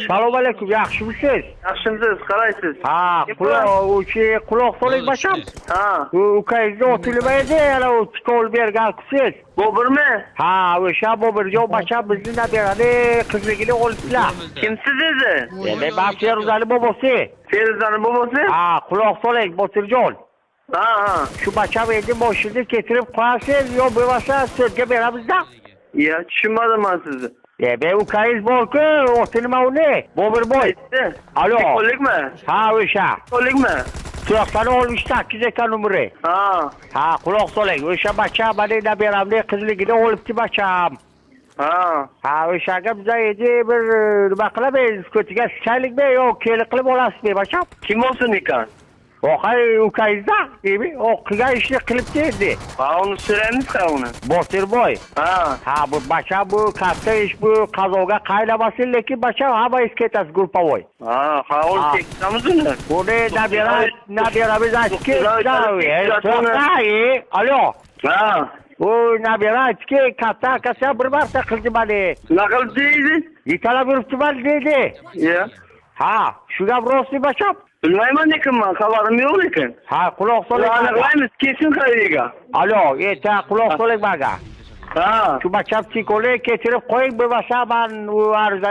Salom alaykum, yaxshimisiz? Yaxshimisiz, qaraysiz? Ha, quloq soling basham. Ha, Ukangizni o'tilmaydi, yana u tikol bergansiz. Bobirmi? Ha, o'sha Bobirjon basham bizni nabirani qizligini olibdilar. Kimsiz edi? Men Feruzali bobosi. Feruzani bobosi? Ha, quloq soling Botirjon. Ha. Shu bacham endi moshini ketirib qo'yasiz, yo bo'lmasa sudga beramizda. Ya, tushunmadim men sizni. Ben ukangiz borku, o'ti nima uni? Bobirboy. Alo. Qo'llikmi? Ha, o'sha. Qo'llikmi? 98 ekan numri. Ha, quloq soling. O'sha bacham meni nabiramni qizligini olibdi bacham. Ha, o'shaga biza endi bir nima qilamiz? Ko'tiga chiqaylikmi yo keli qilib olasizmi bacham? Kim bo'lsin ekan? O'qay ukangizda, deymi? O qilgan ishni qilibdi endi. Ha, uni so'raymiz-ku uni. Botirboy. Ha, bu bacham bu katta ish bu qazoga qaylamasin, lekin bacham hammangiz ketasiz gruppovoy. ha, uni tekamiz uni. Buni nabiramiz aytki, alo. Ha. U nabira aytki, katta akasi bir marta qildi meni. Nima qilib deydi? Yitalab yuribdi meni deydi. Ya. Ha, shu gap rostmi bacham? Bilmayman lekin men, xabarim yo'q lekin. Ha, quloq soling. Aniqlaymiz, kesin qayerga. Alo, quloq soling menga. Ha. Shu bacham tikoli ketirib qo'ying, bo'lmasa men u arizani